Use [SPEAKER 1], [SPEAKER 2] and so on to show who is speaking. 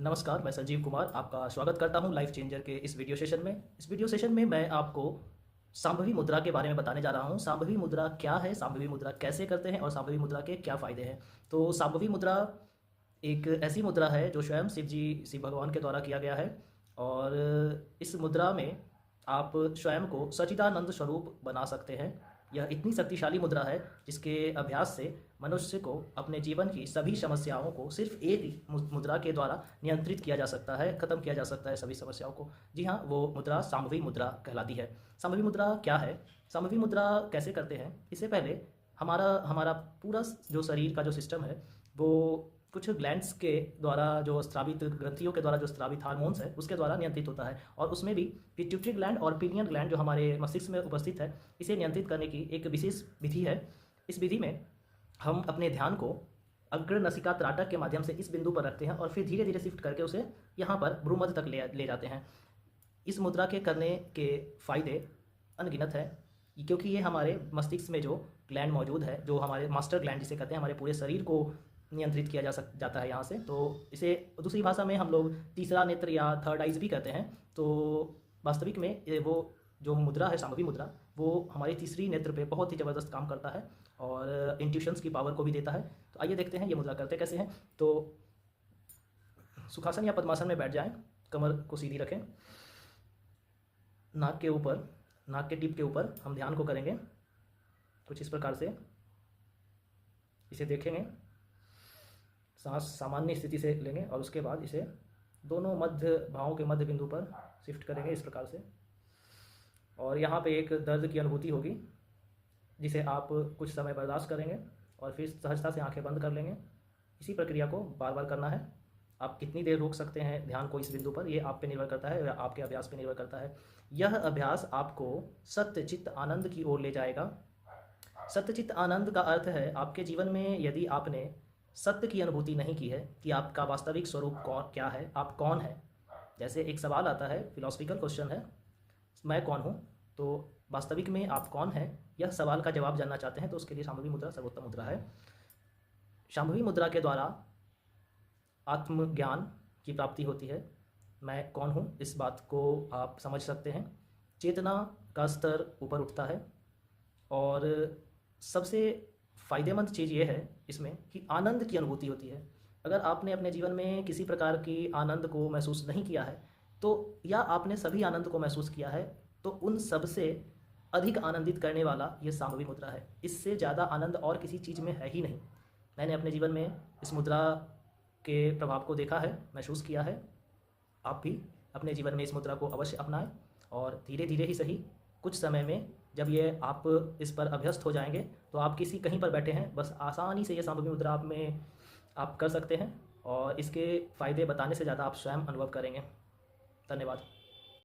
[SPEAKER 1] नमस्कार, मैं संजीव कुमार आपका स्वागत करता हूं लाइफ चेंजर के इस वीडियो सेशन में। इस वीडियो सेशन में मैं आपको सांभवी मुद्रा के बारे में बताने जा रहा हूं। सांभवी मुद्रा क्या है, सांभवी मुद्रा कैसे करते हैं और सांभवी मुद्रा के क्या फ़ायदे हैं। तो सांभवी मुद्रा एक ऐसी मुद्रा है जो स्वयं शिव भगवान के द्वारा किया गया है और इस मुद्रा में आप स्वयं को सच्चिदानंद स्वरूप बना सकते हैं। यह इतनी शक्तिशाली मुद्रा है जिसके अभ्यास से मनुष्य को अपने जीवन की सभी समस्याओं को सिर्फ एक ही मुद्रा के द्वारा नियंत्रित किया जा सकता है, खत्म किया जा सकता है सभी समस्याओं को। जी हाँ, वो मुद्रा सांभवी मुद्रा कहलाती है। सांभवी मुद्रा क्या है, सांभवी मुद्रा कैसे करते हैं, इससे पहले हमारा हमारा पूरा जो शरीर का जो सिस्टम है वो कुछ ग्लैंड्स के द्वारा, जो स्रावित ग्रंथियों के द्वारा जो स्रावित हार्मोन्स है उसके द्वारा नियंत्रित होता है। और उसमें भी पिट्यूटरी ग्लैंड और पिनियन ग्लैंड जो हमारे मस्तिष्क में उपस्थित है, इसे नियंत्रित करने की एक विशेष विधि है। इस विधि में हम अपने ध्यान को अग्र नसिका त्राटक के माध्यम से इस बिंदु पर रखते हैं और फिर धीरे धीरे शिफ्ट करके उसे यहाँ पर भ्रूमध्य तक ले जाते हैं। इस मुद्रा के करने के फ़ायदे अनगिनत है, क्योंकि ये हमारे मस्तिष्क में जो ग्लैंड मौजूद है, जो हमारे मास्टर ग्लैंड जिसे कहते हैं, हमारे पूरे शरीर को नियंत्रित किया जाता है यहाँ से। तो इसे दूसरी भाषा में हम लोग तीसरा नेत्र या थर्ड आइज भी कहते हैं। तो वास्तविक में वो जो मुद्रा है सांभवी मुद्रा, वो हमारी तीसरी नेत्र पे बहुत ही ज़बरदस्त काम करता है और इंट्यूशंस की पावर को भी देता है। तो आइए देखते हैं ये मुद्रा करते कैसे हैं। तो सुखासन या पद्मासन में बैठ जाएं, कमर को सीधी रखें, नाक के टिप के ऊपर हम ध्यान को करेंगे कुछ इस प्रकार से। इसे देखेंगे, सांस सामान्य स्थिति से लेंगे और उसके बाद इसे दोनों मध्य भावों के मध्य बिंदु पर शिफ्ट करेंगे इस प्रकार से। और यहाँ पे एक दर्द की अनुभूति होगी जिसे आप कुछ समय बर्दाश्त करेंगे और फिर सहजता से आंखें बंद कर लेंगे। इसी प्रक्रिया को बार बार करना है। आप कितनी देर रोक सकते हैं ध्यान को इस बिंदु पर, ये आप पे निर्भर करता है या आपके अभ्यास पे निर्भर करता है। यह अभ्यास आपको सत्यचित्त आनंद की ओर ले जाएगा। सत्यचित्त आनंद का अर्थ है आपके जीवन में यदि आपने सत्य की अनुभूति नहीं की है कि आपका वास्तविक स्वरूप क्या है, आप कौन है। जैसे एक सवाल आता है, फिलोसफिकल क्वेश्चन है, मैं कौन हूँ, तो वास्तविक में आप कौन हैं, यह सवाल का जवाब जानना चाहते हैं तो उसके लिए सांभवी मुद्रा सर्वोत्तम मुद्रा है। सांभवी मुद्रा के द्वारा आत्मज्ञान की प्राप्ति होती है। मैं कौन हूँ इस बात को आप समझ सकते हैं। चेतना का स्तर ऊपर उठता है और सबसे फ़ायदेमंद चीज़ ये है इसमें कि आनंद की अनुभूति होती है। अगर आपने अपने जीवन में किसी प्रकार की आनंद को महसूस नहीं किया है तो, या आपने सभी आनंद को महसूस किया है, तो उन सब से अधिक आनंदित करने वाला ये सांभवी मुद्रा है। इससे ज़्यादा आनंद और किसी चीज़ में है ही नहीं। मैंने अपने जीवन में इस मुद्रा के प्रभाव को देखा है, महसूस किया है। आप भी अपने जीवन में इस मुद्रा को अवश्य अपनाएं और धीरे धीरे ही सही, कुछ समय में जब ये आप इस पर अभ्यस्त हो जाएंगे तो आप कहीं पर बैठे हैं, बस आसानी से ये सांभवी मुद्रा आप कर सकते हैं और इसके फ़ायदे बताने से ज़्यादा आप स्वयं अनुभव करेंगे। धन्यवाद।